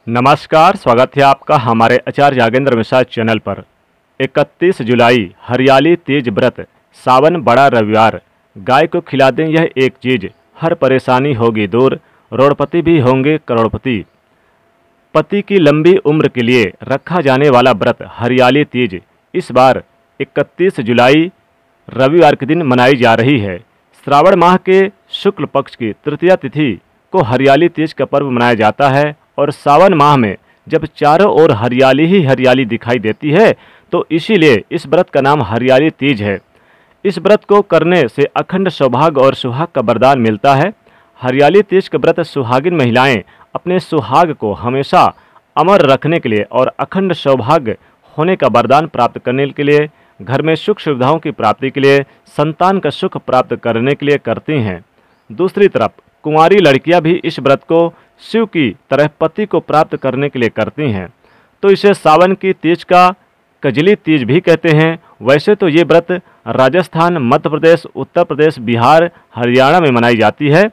नमस्कार, स्वागत है आपका हमारे आचार्य यागेंद्र मिश्रा चैनल पर। 31 जुलाई हरियाली तीज व्रत, सावन बड़ा रविवार। गाय को खिला दें यह एक चीज़, हर परेशानी होगी दूर, रोड़पति भी होंगे करोड़पति। पति की लंबी उम्र के लिए रखा जाने वाला व्रत हरियाली तीज इस बार 31 जुलाई रविवार के दिन मनाई जा रही है। श्रावण माह के शुक्ल पक्ष की तृतीया तिथि को हरियाली तीज का पर्व मनाया जाता है और सावन माह में जब चारों ओर हरियाली ही हरियाली दिखाई देती है तो इसीलिए इस व्रत का नाम हरियाली तीज है। इस व्रत को करने से अखंड सौभाग्य और सुहाग का वरदान मिलता है। हरियाली तीज का व्रत सुहागिन महिलाएं अपने सुहाग को हमेशा अमर रखने के लिए और अखंड सौभाग्य होने का वरदान प्राप्त करने के लिए, घर में सुख सुविधाओं की प्राप्ति के लिए, संतान का सुख प्राप्त करने के लिए करती हैं। दूसरी तरफ कुंवारी लड़कियां भी इस व्रत को शिव की तरह पति को प्राप्त करने के लिए करती हैं, तो इसे सावन की तीज का कजली तीज भी कहते हैं। वैसे तो ये व्रत राजस्थान, मध्य प्रदेश, उत्तर प्रदेश, बिहार, हरियाणा में मनाई जाती है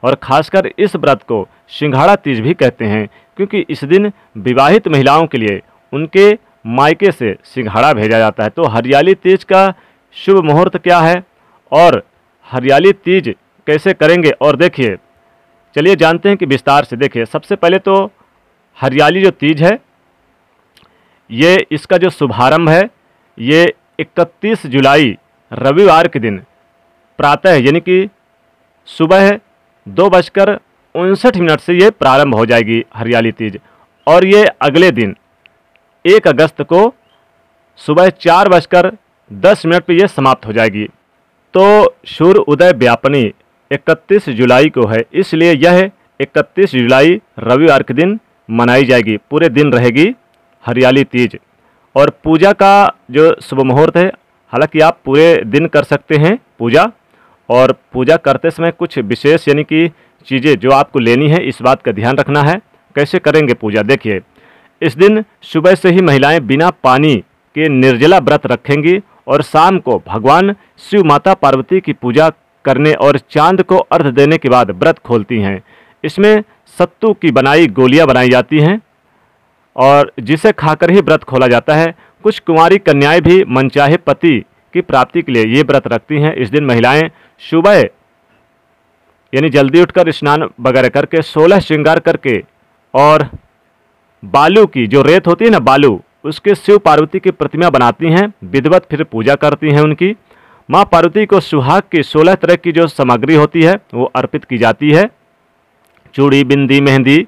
और खासकर इस व्रत को सिंघाड़ा तीज भी कहते हैं, क्योंकि इस दिन विवाहित महिलाओं के लिए उनके मायके से सिंघाड़ा भेजा जाता है। तो हरियाली तीज का शुभ मुहूर्त क्या है और हरियाली तीज कैसे करेंगे, और देखिए, चलिए जानते हैं कि विस्तार से। देखिए, सबसे पहले तो हरियाली जो तीज है, ये इसका जो शुभारंभ है ये 31 जुलाई रविवार के दिन प्रातः यानी कि सुबह 2:59 से ये प्रारंभ हो जाएगी हरियाली तीज, और ये अगले दिन 1 अगस्त को सुबह 4:10 पर यह समाप्त हो जाएगी। तो सूर्य उदय व्यापनी 31 जुलाई को है, इसलिए यह 31 जुलाई रविवार के दिन मनाई जाएगी। पूरे दिन रहेगी हरियाली तीज। और पूजा का जो शुभ मुहूर्त है, हालांकि आप पूरे दिन कर सकते हैं पूजा, और पूजा करते समय कुछ विशेष यानी कि चीज़ें जो आपको लेनी है, इस बात का ध्यान रखना है। कैसे करेंगे पूजा, देखिए, इस दिन सुबह से ही महिलाएं बिना पानी के निर्जला व्रत रखेंगी और शाम को भगवान शिव माता पार्वती की पूजा करने और चांद को अर्घ देने के बाद व्रत खोलती हैं। इसमें सत्तू की बनाई गोलियां बनाई जाती हैं और जिसे खाकर ही व्रत खोला जाता है। कुछ कुंवारी कन्याएं भी मनचाहे पति की प्राप्ति के लिए ये व्रत रखती हैं। इस दिन महिलाएं सुबह यानी जल्दी उठकर स्नान वगैरह करके 16 श्रृंगार करके और बालू की जो रेत होती है ना, बालू, उसके शिव पार्वती की प्रतिमा बनाती हैं। विधिवत फिर पूजा करती हैं उनकी। माँ पार्वती को सुहाग की 16 तरह की जो सामग्री होती है वो अर्पित की जाती है। चूड़ी, बिंदी, मेहंदी,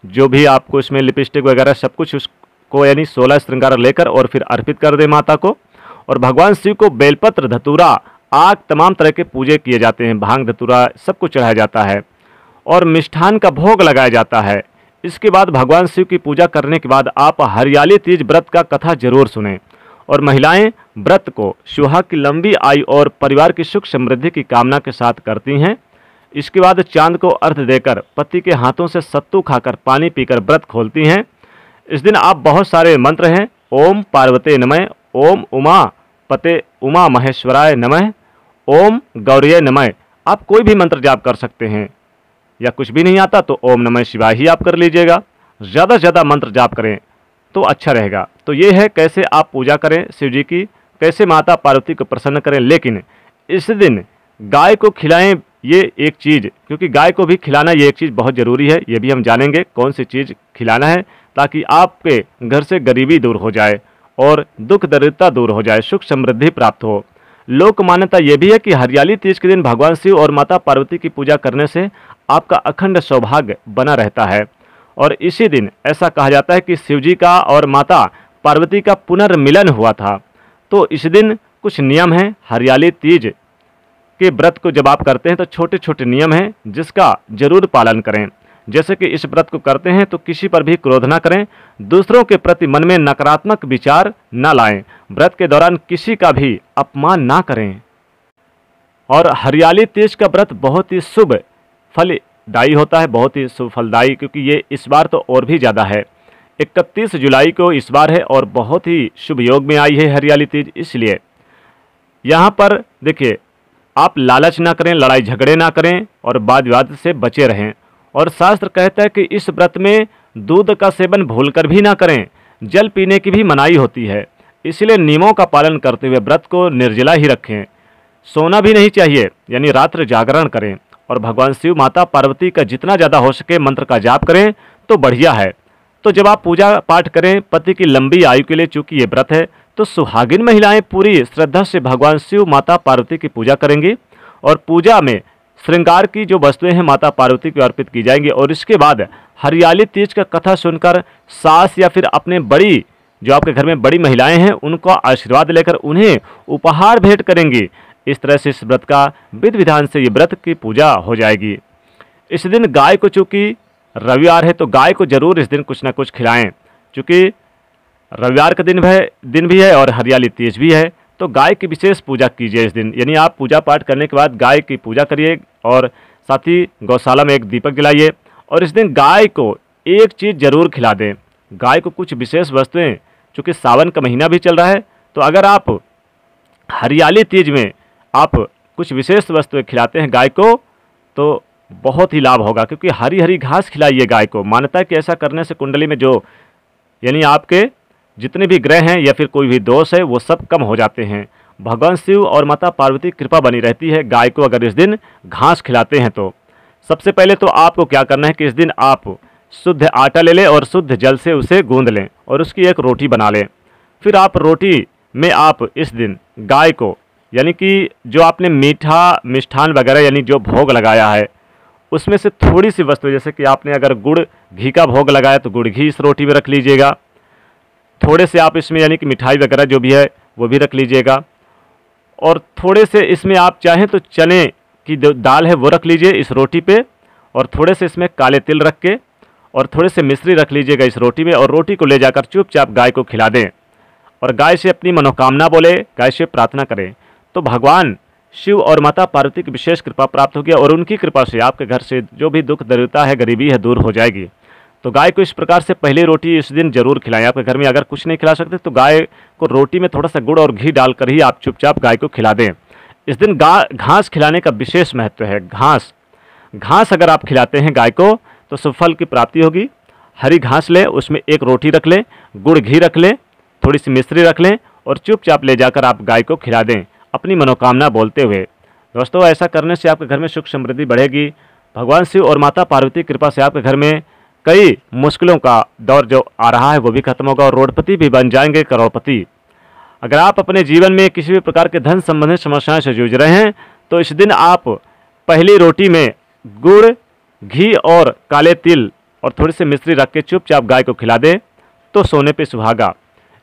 जो भी आपको इसमें लिपस्टिक वगैरह सब कुछ उसको यानी 16 श्रृंगार लेकर और फिर अर्पित कर दे माता को। और भगवान शिव को बेलपत्र, धतूरा, आग, तमाम तरह के पूजे किए जाते हैं। भांग, धतूरा सब कुछ चढ़ाया जाता है और मिष्ठान का भोग लगाया जाता है। इसके बाद भगवान शिव की पूजा करने के बाद आप हरियाली तीज व्रत का कथा जरूर सुनें। और महिलाएं व्रत को सुहाग की लंबी आयु और परिवार की सुख समृद्धि की कामना के साथ करती हैं। इसके बाद चांद को अर्घ देकर पति के हाथों से सत्तू खाकर पानी पीकर व्रत खोलती हैं। इस दिन आप बहुत सारे मंत्र हैं, ओम पार्वते नमः, ओम उमा पते उमा महेश्वराय नमः, ओम गौरीय नमः। आप कोई भी मंत्र जाप कर सकते हैं, या कुछ भी नहीं आता तो ओम नमः शिवाय ही आप कर लीजिएगा। ज़्यादा से ज़्यादा मंत्र जाप करें तो अच्छा रहेगा। तो ये है कैसे आप पूजा करें शिव जी की, कैसे माता पार्वती को प्रसन्न करें। लेकिन इस दिन गाय को खिलाएं ये एक चीज़, क्योंकि गाय को भी खिलाना ये एक चीज़ बहुत ज़रूरी है। ये भी हम जानेंगे कौन सी चीज़ खिलाना है, ताकि आपके घर से गरीबी दूर हो जाए और दुख दरिद्रता दूर हो जाए, सुख समृद्धि प्राप्त हो। लोक मान्यता ये भी है कि हरियाली तीज के दिन भगवान शिव और माता पार्वती की पूजा करने से आपका अखंड सौभाग्य बना रहता है। और इसी दिन ऐसा कहा जाता है कि शिव जी का और माता पार्वती का पुनर्मिलन हुआ था। तो इस दिन कुछ नियम हैं। हरियाली तीज के व्रत को जब आप करते हैं तो छोटे छोटे नियम हैं जिसका जरूर पालन करें। जैसे कि इस व्रत को करते हैं तो किसी पर भी क्रोध ना करें, दूसरों के प्रति मन में नकारात्मक विचार ना लाएं, व्रत के दौरान किसी का भी अपमान ना करें। और हरियाली तीज का व्रत बहुत ही शुभ फलदायी होता है, बहुत ही शुभ फलदायी, क्योंकि ये इस बार तो और भी ज़्यादा है। 31 जुलाई को इस बार है और बहुत ही शुभ योग में आई है हरियाली तीज। इसलिए यहाँ पर देखिए, आप लालच ना करें, लड़ाई झगड़े ना करें और वाद विवाद से बचे रहें। और शास्त्र कहता है कि इस व्रत में दूध का सेवन भूलकर भी ना करें, जल पीने की भी मनाही होती है। इसलिए नियमों का पालन करते हुए व्रत को निर्जला ही रखें। सोना भी नहीं चाहिए, यानी रात्रि जागरण करें और भगवान शिव माता पार्वती का जितना ज़्यादा हो सके मंत्र का जाप करें तो बढ़िया है। तो जब आप पूजा पाठ करें पति की लंबी आयु के लिए, चूंकि ये व्रत है, तो सुहागिन महिलाएं पूरी श्रद्धा से भगवान शिव माता पार्वती की पूजा करेंगी और पूजा में श्रृंगार की जो वस्तुएं हैं माता पार्वती को अर्पित की जाएंगी। और इसके बाद हरियाली तीज का कथा सुनकर सास या फिर अपने बड़ी जो आपके घर में बड़ी महिलाएं हैं उनको आशीर्वाद लेकर उन्हें उपहार भेंट करेंगी। इस तरह से इस व्रत का विधि विधान से ये व्रत की पूजा हो जाएगी। इस दिन गाय को, चूँकि रविवार है तो गाय को जरूर इस दिन कुछ ना कुछ खिलाएं। चूँकि रविवार का दिन भी है और हरियाली तीज भी है, तो गाय की विशेष पूजा कीजिए इस दिन। यानी आप पूजा पाठ करने के बाद गाय की पूजा करिए और साथ ही गौशाला में एक दीपक जलाइए। और इस दिन गाय को एक चीज़ जरूर खिला दें, गाय को कुछ विशेष वस्तुएं। चूँकि सावन का महीना भी चल रहा है, तो अगर आप हरियाली तीज में आप कुछ विशेष वस्तुएं खिलाते हैं गाय को तो बहुत ही लाभ होगा, क्योंकि हरी हरी घास खिलाइए गाय को। मान्यता है कि ऐसा करने से कुंडली में जो यानी आपके जितने भी ग्रह हैं या फिर कोई भी दोष है वो सब कम हो जाते हैं। भगवान शिव और माता पार्वती की कृपा बनी रहती है गाय को अगर इस दिन घास खिलाते हैं तो। सबसे पहले तो आपको क्या करना है कि इस दिन आप शुद्ध आटा ले लें और शुद्ध जल से उसे गूंद लें और उसकी एक रोटी बना लें। फिर आप रोटी में आप इस दिन गाय को, यानी कि जो आपने मीठा मिष्ठान वगैरह यानी जो भोग लगाया है उसमें से थोड़ी सी वस्तु, जैसे कि आपने अगर गुड़ घी का भोग लगाया तो गुड़ घी इस रोटी में रख लीजिएगा। थोड़े से आप इसमें यानी कि मिठाई वगैरह जो भी है वो भी रख लीजिएगा। और थोड़े से इसमें आप चाहें तो चने की जो दाल है वो रख लीजिए इस रोटी पे, और थोड़े से इसमें काले तिल रख के और थोड़े से मिश्री रख लीजिएगा इस रोटी में। और रोटी को ले जाकर चुपचाप गाय को खिला दें और गाय से अपनी मनोकामना बोले, गाय से प्रार्थना करें, तो भगवान शिव और माता पार्वती की विशेष कृपा प्राप्त होगी और उनकी कृपा से आपके घर से जो भी दुख दरिद्रता है, गरीबी है, दूर हो जाएगी। तो गाय को इस प्रकार से पहली रोटी इस दिन जरूर खिलाएं। आपके घर में अगर कुछ नहीं खिला सकते तो गाय को रोटी में थोड़ा सा गुड़ और घी डालकर ही आप चुपचाप गाय को खिला दें। इस दिन घास खिलाने का विशेष महत्व है। घास अगर आप खिलाते हैं गाय को तो सुफल की प्राप्ति होगी। हरी घास लें, उसमें एक रोटी रख लें, गुड़ घी रख लें, थोड़ी सी मिश्री रख लें और चुपचाप ले जाकर आप गाय को खिला दें अपनी मनोकामना बोलते हुए। दोस्तों, ऐसा करने से आपके घर में सुख समृद्धि बढ़ेगी। भगवान शिव और माता पार्वती की कृपा से आपके घर में कई मुश्किलों का दौर जो आ रहा है वो भी खत्म होगा और रोडपति भी बन जाएंगे, करोड़पति। अगर आप अपने जीवन में किसी भी प्रकार के धन संबंधित समस्याओं से जूझ रहे हैं तो इस दिन आप पहली रोटी में गुड़ घी और काले तिल और थोड़ी सी मिश्री रख के चुपचाप गाय को खिला दें तो सोने पे सुहागा।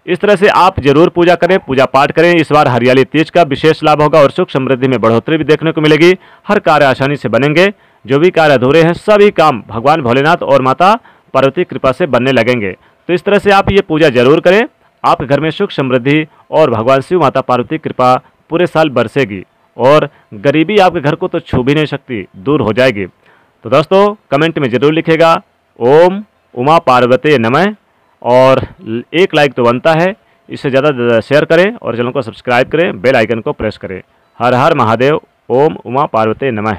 इस तरह से आप जरूर पूजा करें, पूजा पाठ करें। इस बार हरियाली तीज का विशेष लाभ होगा और सुख समृद्धि में बढ़ोतरी भी देखने को मिलेगी। हर कार्य आसानी से बनेंगे, जो भी कार्य अधूरे हैं सभी काम भगवान भोलेनाथ और माता पार्वती कृपा से बनने लगेंगे। तो इस तरह से आप ये पूजा जरूर करें, आपके घर में सुख समृद्धि और भगवान शिव माता पार्वती कृपा पूरे साल बरसेगी और गरीबी आपके घर को तो छू भी नहीं सकती, दूर हो जाएगी। तो दोस्तों, कमेंट में जरूर लिखेगा ओम उमा पार्वती नमः और एक लाइक तो बनता है। इससे ज़्यादा शेयर करें और चैनल को सब्सक्राइब करें, बेल आइकन को प्रेस करें। हर हर महादेव। ओम उमा पार्वती नमः।